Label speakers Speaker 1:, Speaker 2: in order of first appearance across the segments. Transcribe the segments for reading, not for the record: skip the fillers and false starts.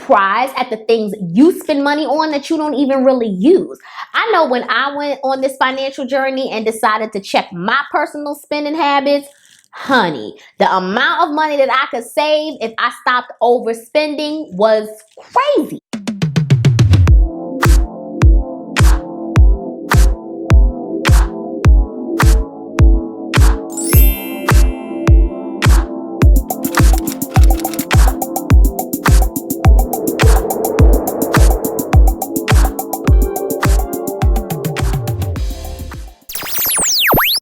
Speaker 1: surprised at the things you spend money on that you don't even really use. I know when I went on this financial journey and decided to check my personal spending habits, honey, the amount of money that I could save if I stopped overspending was crazy.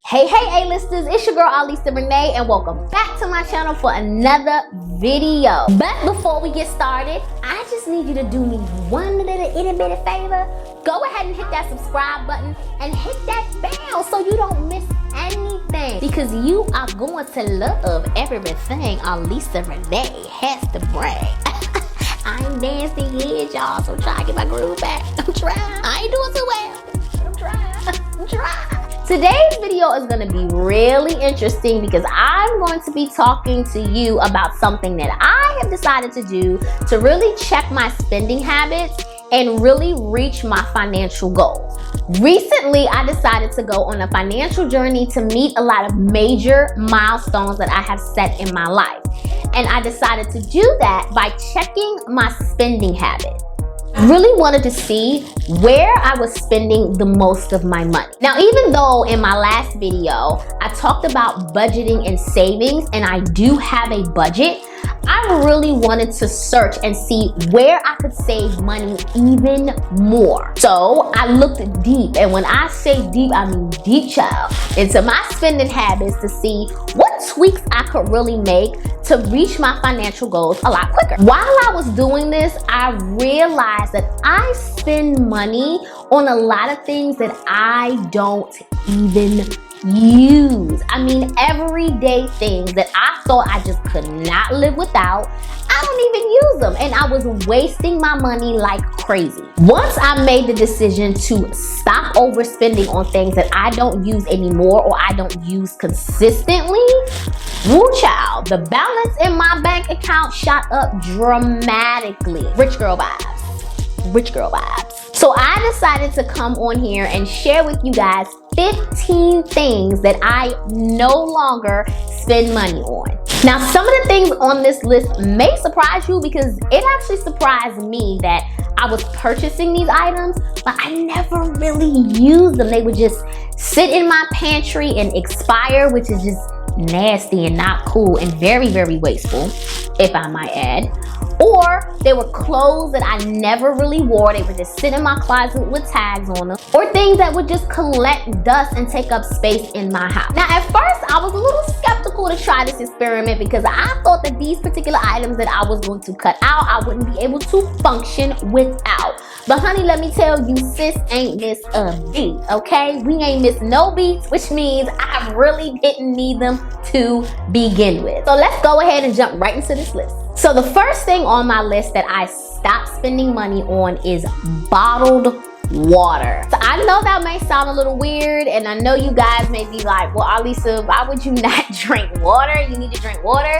Speaker 1: Hey, A-listers, it's your girl Arlisa-Renee and welcome back to my channel for another video. But before we get started, I just need you to do me one little itty bitty favor. Go ahead and hit that subscribe button and hit that bell so you don't miss anything, because you are going to love everything Arlisa-Renee has to bring. I'm dancing here, y'all, so try to get my groove back. I'm trying. I ain't doing too well, but I'm trying. I'm trying. Today's video is going to be really interesting because I'm going to be talking to you about something that I have decided to do to really check my spending habits and really reach my financial goals. Recently, I decided to go on a financial journey to meet a lot of major milestones that I have set in my life. And I decided to do that by checking my spending habits. Really wanted to see where I was spending the most of my money. Now, even though in my last video, I talked about budgeting and savings, and I do have a budget, I really wanted to search and see where I could save money even more. So I looked deep, and when I say deep, I mean deep, child, into my spending habits to see what tweaks I could really make to reach my financial goals a lot quicker. While I was doing this, I realized that I spend money on a lot of things that I don't even use. I mean, everyday things that I thought I just could not live without, I don't even use them, and I was wasting my money like crazy. Once I made the decision to stop overspending on things that I don't use anymore or I don't use consistently, woo child, the balance in my bank account shot up dramatically. Rich girl vibes. Rich girl vibes. So I decided to come on here and share with you guys 15 things that I no longer spend money on. Now, some of the things on this list may surprise you because it actually surprised me that I was purchasing these items, but I never really used them. They would just sit in my pantry and expire, which is just nasty and not cool and very, very wasteful, if I might add. Or they were clothes that I never really wore. They would just sit in my closet with tags on them. Or things that would just collect dust and take up space in my house. Now, at first, I was a little skeptical to try this experiment because I thought that these particular items that I was going to cut out, I wouldn't be able to function without. But honey, let me tell you, sis ain't miss a beat, okay? We ain't miss no beats, which means I really didn't need them to begin with. So let's go ahead and jump right into this list. So the first thing on my list that I stopped spending money on is bottled water. So I know that may sound a little weird, and I know you guys may be like, well, Arlisa, why would you not drink water? You need to drink water.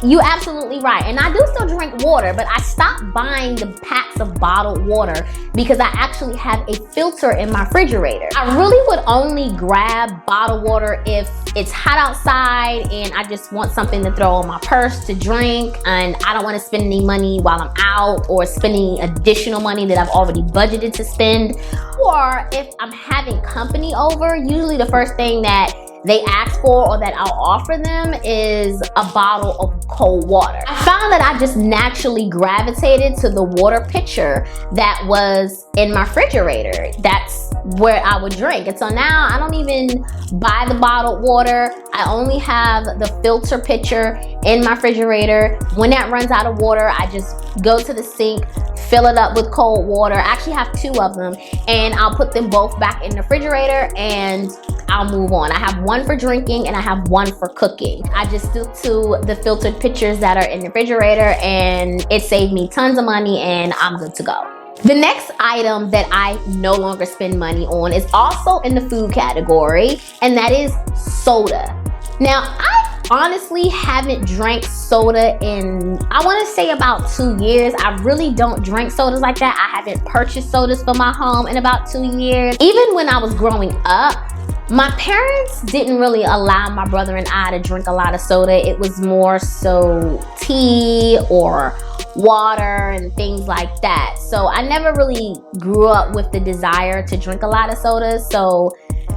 Speaker 1: You absolutely right, and I do still drink water, but I stopped buying the packs of bottled water because I actually have a filter in my refrigerator. I really would only grab bottled water if it's hot outside and I just want something to throw in my purse to drink, and I don't want to spend any money while I'm out or spending additional money that I've already budgeted to spend. Or if I'm having company over, usually the first thing that they ask for or that I'll offer them is a bottle of cold water. I found that I just naturally gravitated to the water pitcher that was in my refrigerator. That's where I would drink. And so now I don't even buy the bottled water. I only have the filter pitcher in my refrigerator. When that runs out of water, I just go to the sink, fill it up with cold water. I actually have two of them, and I'll put them both back in the refrigerator and I'll move on. I have one for drinking and I have one for cooking. I just stick to the filtered pitchers that are in the refrigerator, and it saved me tons of money and I'm good to go. The next item that I no longer spend money on is also in the food category, and that is soda. Now, I honestly haven't drank soda in, I want to say about 2 years. I really don't drink sodas like that. I haven't purchased sodas for my home in about 2 years. Even when I was growing up, my parents didn't really allow my brother and I to drink a lot of soda. It was more so tea or water and things like that. So I never really grew up with the desire to drink a lot of sodas. So,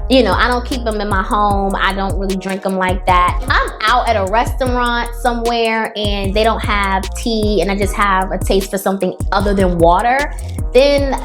Speaker 1: you know, I don't keep them in my home. I don't really drink them like that. I'm out at a restaurant somewhere and they don't have tea and I just have a taste for something other than water, then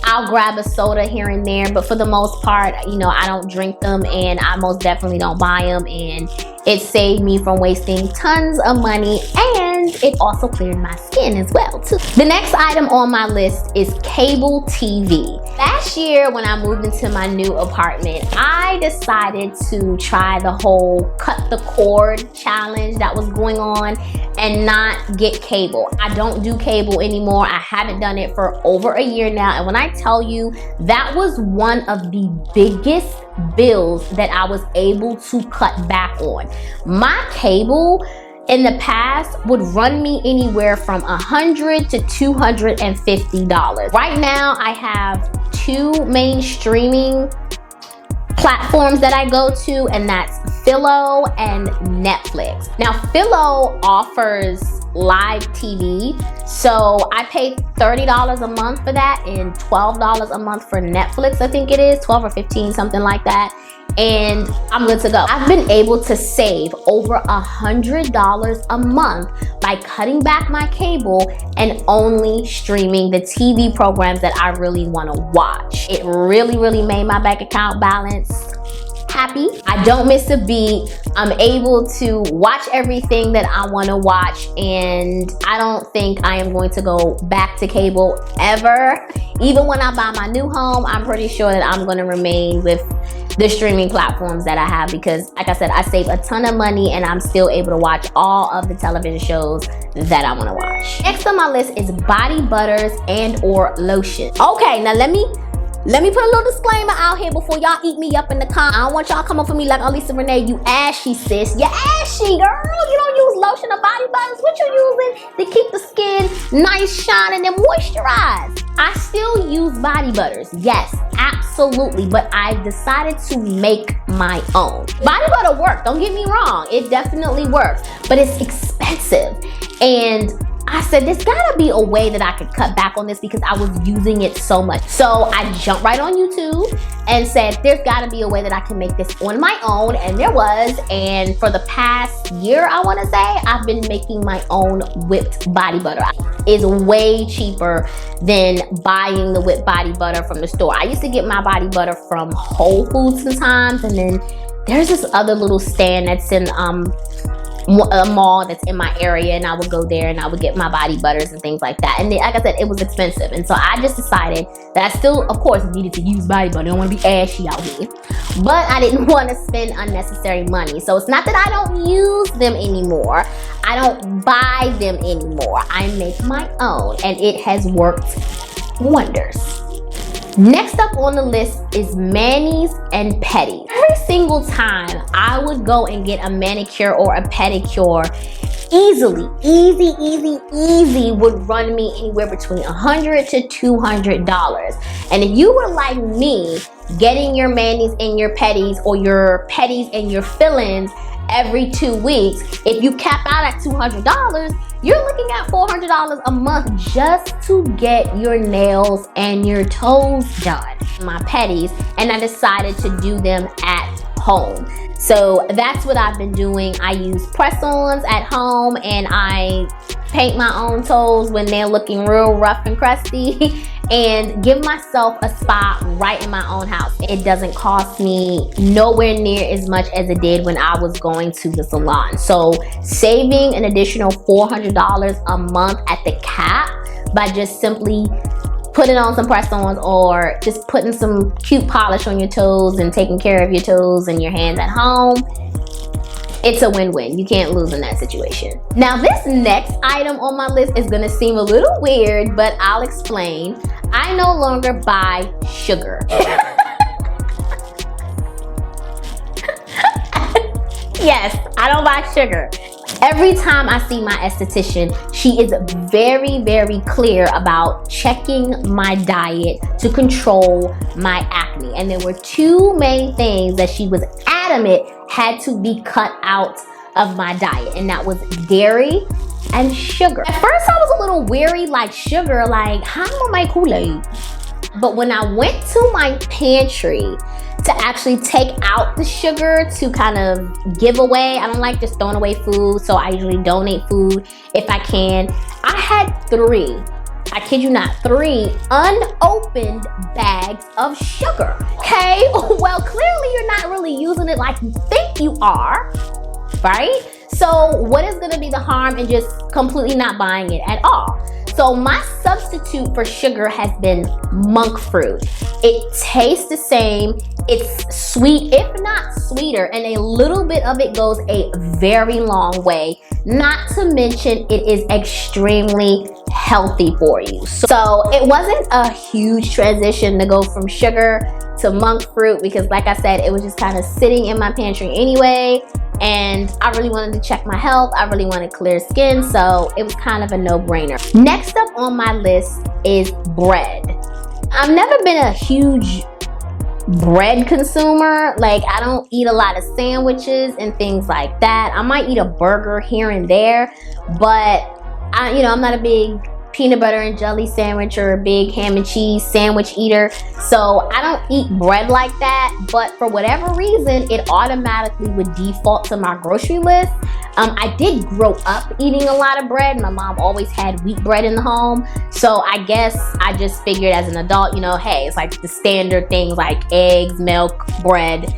Speaker 1: I'll grab a soda here and there, but for the most part, you know, I don't drink them and I most definitely don't buy them, and it saved me from wasting tons of money, and it also cleared my skin as well too. The next item on my list is cable TV. Last year when I moved into my new apartment, I decided to try the whole cut the cord challenge that was going on and not get cable. I don't do cable anymore. I haven't done it for over a year now, and when I tell you, that was one of the biggest bills that I was able to cut back on. My cable in the past would run me anywhere from $100 to $250. Right now, I have 2 main streaming platforms that I go to, and that's Philo and Netflix. Now, Philo offers live TV, so I paid $30 a month for that and $12 a month for Netflix. I think it is 12 or 15, something like that, and I'm good to go. I've been able to save over $100 a month by cutting back my cable and only streaming the TV programs that I really want to watch. It really made my bank account balance happy. I don't miss a beat. I'm able to watch everything that I want to watch, and I don't think I am going to go back to cable ever. Even when I buy my new home, I'm pretty sure that I'm going to remain with the streaming platforms that I have, because like I said, I save a ton of money and I'm still able to watch all of the television shows that I want to watch. Next on my list is body butters and or lotion. Okay, now let me put a little disclaimer out here before y'all eat me up in the comments. I don't want y'all come up for me like Arlisa-Renee, you ashy sis. You ashy, girl. You don't use lotion or body butters. What you using to keep the skin nice, shining, and moisturized? I still use body butters. Yes, absolutely. But I've decided to make my own. Body butter works. Don't get me wrong. It definitely works. But it's expensive. And I said, there's gotta be a way that I could cut back on this because I was using it so much. So I jumped right on YouTube and said, there's gotta be a way that I can make this on my own, and there was. And for the past year, I wanna say, I've been making my own whipped body butter. It's way cheaper than buying the whipped body butter from the store. I used to get my body butter from Whole Foods sometimes, and then there's this other little stand that's in a mall that's in my area, and I would go there and I would get my body butters and things like that. And then, like I said, it was expensive, and so I just decided that I still, of course, needed to use body butter. I don't want to be ashy out here, but I didn't want to spend unnecessary money. So it's not that I don't use them anymore. I don't buy them anymore. I make my own, and it has worked wonders. Next up on the list is manis and pedis. Every single time I would go and get a manicure or a pedicure, easy would run me anywhere between $100 to $200. And if you were like me, getting your manis and your pedis, or your pedis and your fill-ins every 2 weeks, if you cap out at $200, you're looking at $400 a month just to get your nails and your toes done. My pedis, and I decided to do them at home. So that's what I've been doing. I use press-ons at home, and I paint my own toes when they're looking real rough and crusty and give myself a spa right in my own house. It doesn't cost me nowhere near as much as it did when I was going to the salon. So saving an additional $400 a month at the cap by just simply putting on some press-ons or just putting some cute polish on your toes and taking care of your toes and your hands at home, it's a win-win. You can't lose in that situation. Now, this next item on my list is gonna seem a little weird, but I'll explain. I no longer buy sugar. Yes, I don't buy sugar. Every time I see my esthetician, she is very, very clear about checking my diet to control my acne. And there were two main things that she was adamant had to be cut out of my diet, and that was dairy and sugar. At first I was a little weary, like sugar, like how am I make Kool-Aid? But when I went to my pantry to actually take out the sugar to kind of give away, I don't like just throwing away food, so I usually donate food if I can. I had three, I kid you not, 3 unopened bags of sugar. Okay, well clearly you're not really using it like you think you are, right? So what is gonna be the harm in just completely not buying it at all? So my substitute for sugar has been monk fruit. It tastes the same, it's sweet, if not sweeter, and a little bit of it goes a very long way. Not to mention it is extremely healthy for you. So it wasn't a huge transition to go from sugar to monk fruit because like I said, it was just kind of sitting in my pantry anyway. And I really wanted to check my health. I really wanted clear skin, so it was kind of a no-brainer. Next up on my list is bread. I've never been a huge bread consumer. Like, I don't eat a lot of sandwiches and things like that. I might eat a burger here and there, but I'm not a big peanut butter and jelly sandwich or a big ham and cheese sandwich eater, so I don't eat bread like that. But for whatever reason, it automatically would default to my grocery list. I did grow up eating a lot of bread. My mom always had wheat bread in the home, so I guess I just figured as an adult, hey, it's like the standard things like eggs, milk, bread.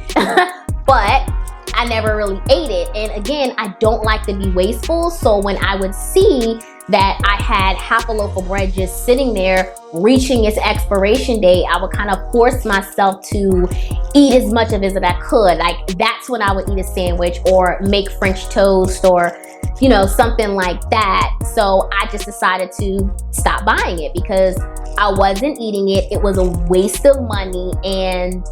Speaker 1: But I never really ate it, and again, I don't like to be wasteful, so when I would see that I had half a loaf of bread just sitting there reaching its expiration date, I would kind of force myself to eat as much of it as I could. Like, that's when I would eat a sandwich or make French toast or something like that. So I just decided to stop buying it because I wasn't eating it. It was a waste of money, and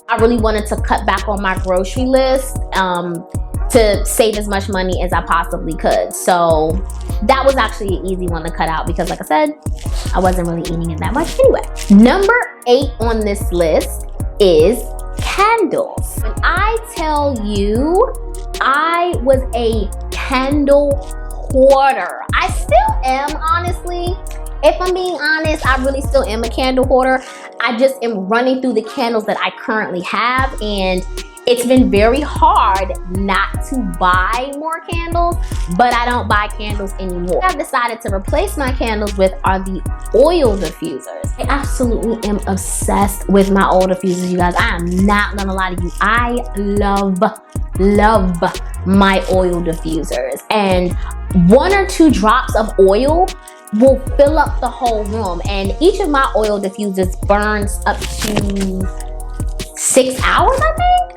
Speaker 1: I really wanted to cut back on my grocery list to save as much money as I possibly could. So that was actually an easy one to cut out because like I said, I wasn't really eating it that much anyway. Number 8 on this list is candles. When I tell you I was a candle hoarder, I still am, honestly. If I'm being honest, I really still am a candle hoarder. I just am running through the candles that I currently have, and it's been very hard not to buy more candles, but I don't buy candles anymore. What I've decided to replace my candles with are the oil diffusers. I absolutely am obsessed with my oil diffusers, you guys. I am not gonna lie to you. I love my oil diffusers, and 1 or 2 drops of oil will fill up the whole room, and each of my oil diffusers burns up to 6 hours,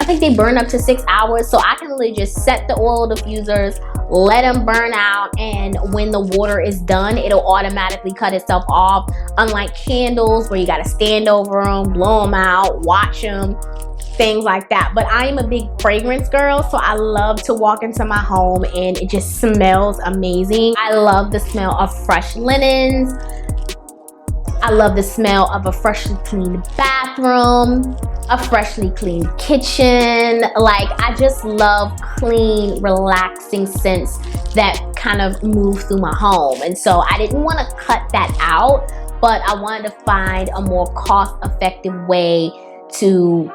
Speaker 1: I think they burn up to 6 hours, so I can literally just set the oil diffusers, let them burn out, and when the water is done, it'll automatically cut itself off, unlike candles where you gotta stand over them, blow them out, watch them, things like that. But I am a big fragrance girl, so I love to walk into my home and it just smells amazing. I love the smell of fresh linens. I love the smell of a freshly cleaned bathroom, a freshly cleaned kitchen. Like, I just love clean, relaxing scents that kind of move through my home. And so I didn't want to cut that out, but I wanted to find a more cost-effective way to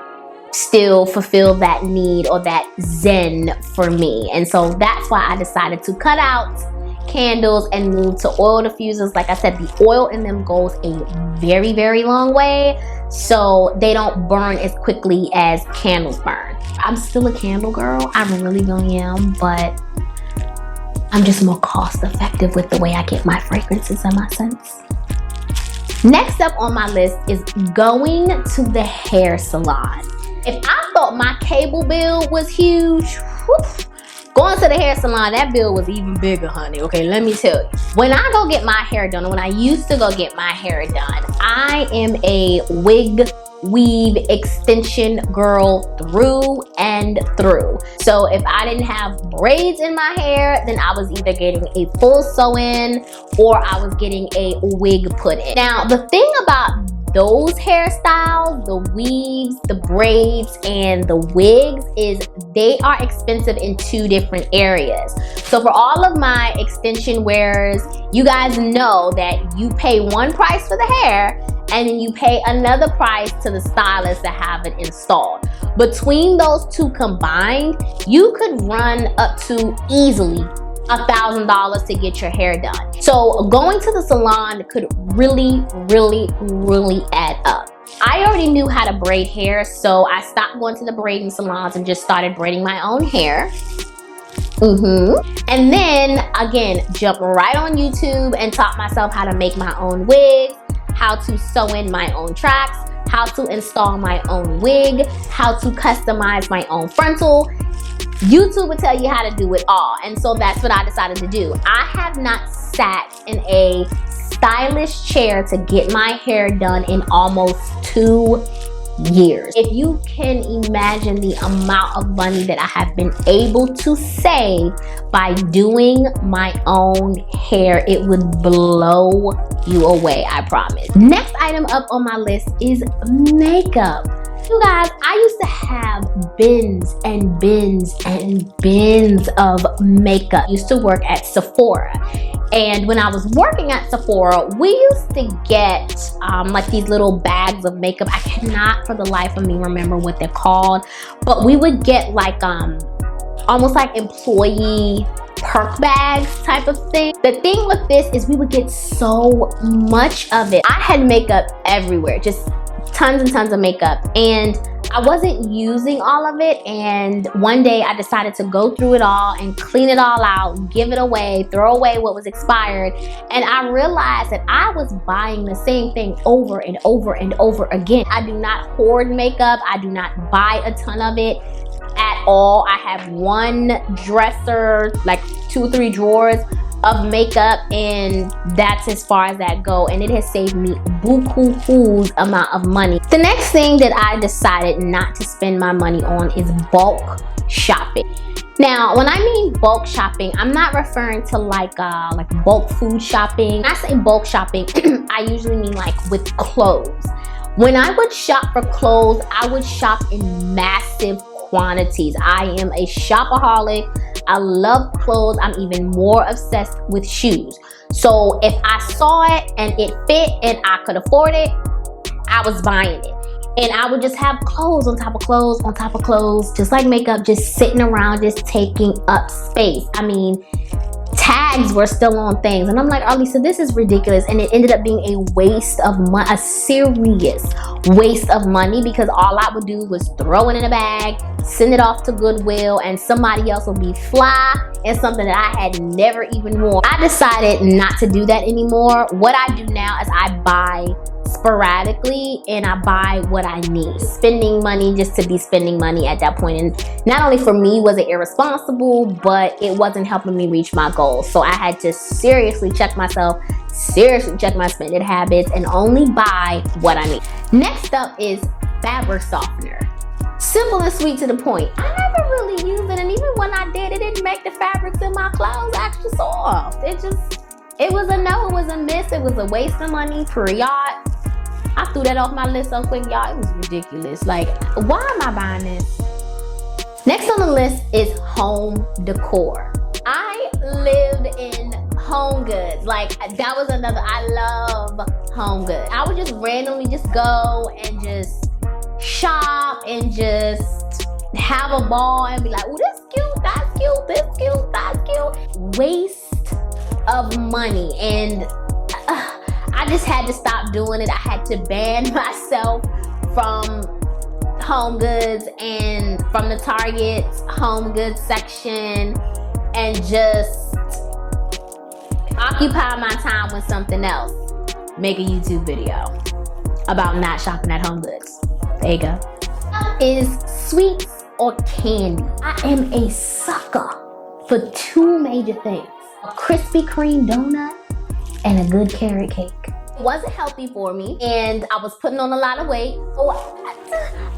Speaker 1: still fulfill that need or that zen for me. And so that's why I decided to cut out candles and move to oil diffusers. Like I said, the oil in them goes a very, very long way, so they don't burn as quickly as candles burn. I'm still a candle girl, I really am, but I'm just more cost effective with the way I get my fragrances and my scents. Next up on my list is going to the hair salon. If I thought my cable bill was huge, going to the hair salon, that bill was even bigger, honey. Okay, let me tell you. When I go get my hair done, when I used to go get my hair done, I am a wig weave extension girl through and through. So if I didn't have braids in my hair, then I was either getting a full sew-in or I was getting a wig put in. Now, the thing about those hairstyles, the weaves, the braids, and the wigs, is they are expensive in two different areas. So for all of my extension wearers, you guys know that you pay one price for the hair and then you pay another price to the stylist to have it installed. Between those two combined, you could run up to easily $1,000 to get your hair done. So going to the salon could really add up. I already knew how to braid hair, so I stopped going to the braiding salons and just started braiding my own hair. And then again, jump right on YouTube and taught myself how to make my own wigs, how to sew in my own tracks, how to install my own wig, how to customize my own frontal. YouTube will tell you how to do it all, and so that's what I decided to do. I have not sat in a stylish chair to get my hair done in almost 2 years. If you can imagine the amount of money that I have been able to save by doing my own hair, it would blow you away, I promise. Next item up on my list is makeup. You guys, I used to have bins and bins and bins of makeup. I used to work at Sephora. And when I was working at Sephora, we used to get like these little bags of makeup. I cannot for the life of me remember what they're called, but we would get like almost like employee perk bags type of thing. The thing with this is we would get so much of it. I had makeup everywhere, just tons and tons of makeup, and I wasn't using all of it. And one day I decided to go through it all and clean it all out, give it away, throw away what was expired. And I realized that I was buying the same thing over and over and over again. I do not hoard makeup. I do not buy a ton of it at all. I have one dresser, like 2 or 3 drawers of makeup, and that's as far as that go, and it has saved me buku-hoo's amount of money. The next thing that I decided not to spend my money on is bulk shopping. Now, when I mean bulk shopping, I'm not referring to like bulk food shopping. When I say bulk shopping, I usually mean like with clothes. When I would shop for clothes, I would shop in massive quantities. I am a shopaholic. I love clothes. I'm even more obsessed with shoes. So if I saw it and it fit and I could afford it, I was buying it. And I would just have clothes on top of clothes on top of clothes, just like makeup, just sitting around, just taking up space. I mean, tags were still on things, and I'm like, Arlisa, this is ridiculous. And it ended up being a waste of money, a serious waste of money, because all I would do was throw it in a bag, send it off to Goodwill, and somebody else will be fly in something that I had never even worn. I decided not to do that anymore. What I do now is I buy sporadically, and I buy what I need. Spending money just to be spending money at that point, and not only for me was it irresponsible, but it wasn't helping me reach my goals. So I had to seriously check myself, seriously check my spending habits, and only buy what I need. Next up is fabric softener. Simple and sweet to the point. I never really used it, and even when I did, it didn't make the fabrics in my clothes extra soft. It was a no, it was a miss, it was a waste of money, period. I threw that off my list so quick, y'all. It was ridiculous. Like, why am I buying this? Next on the list is home decor. I lived in home goods. Like, that was another, I love home goods. I would just randomly just go and just shop and just have a ball and be like, oh, this cute, that's cute, this cute, that's cute. Waste of money. And I just had to stop doing it. I had to ban myself from home goods and from the Target's home goods section, and just occupy my time with something else. Make a YouTube video about not shopping at home goods. There you go. Is sweets or candy. I am a sucker for 2 major things: a Krispy Kreme donut and a good carrot cake. It wasn't healthy for me, and I was putting on a lot of weight. So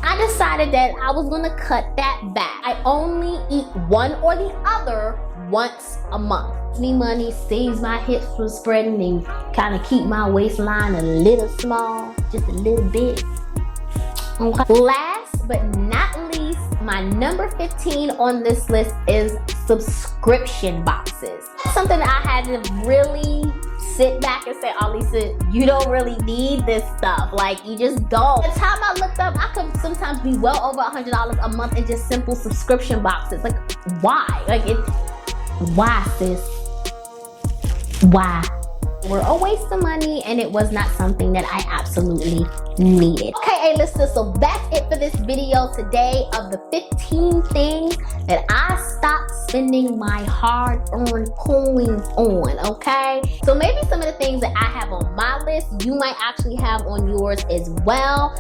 Speaker 1: I decided that I was gonna cut that back. I only eat one or the other once a month. Me money saves my hips from spreading and kind of keep my waistline a little small, just a little bit. Okay. Last but not least, my number 15 on this list is subscription boxes. Something that I had to really sit back and say, Arlisa, you don't really need this stuff. Like, you just don't. By the time I looked up, I could sometimes be well over $100 a month in just simple subscription boxes. Like, why? Like, why, sis? Why? Were a waste of money, and it was not something that I absolutely needed. Okay, A-listers, so that's it for this video today of the 15 things that I stopped spending my hard-earned coins on, okay? So maybe some of the things that I have on my list, you might actually have on yours as well.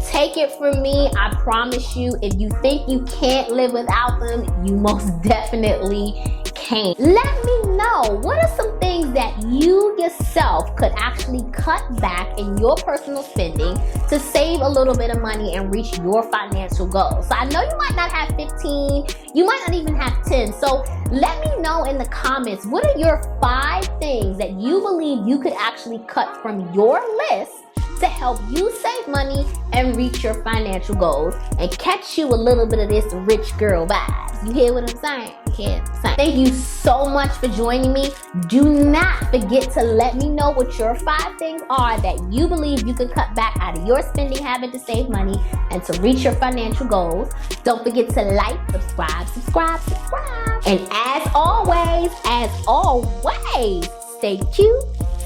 Speaker 1: Take it from me, I promise you, if you think you can't live without them, you most definitely can. Let me know, what are some things that you yourself could actually cut back in your personal spending to save a little bit of money and reach your financial goals? So I know you might not have 15, you might not even have 10. So let me know in the comments, what are your 5 things that you believe you could actually cut from your list to help you save money and reach your financial goals and catch you a little bit of this rich girl vibes. You hear what I'm saying? Thank you so much for joining me. Do not forget to let me know what your 5 things are that you believe you can cut back out of your spending habit to save money and to reach your financial goals. Don't forget to like, subscribe. And as always, stay cute,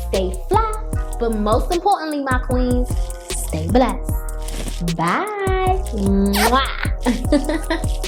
Speaker 1: stay fly, but most importantly, my queens, stay blessed. Bye. Mwah.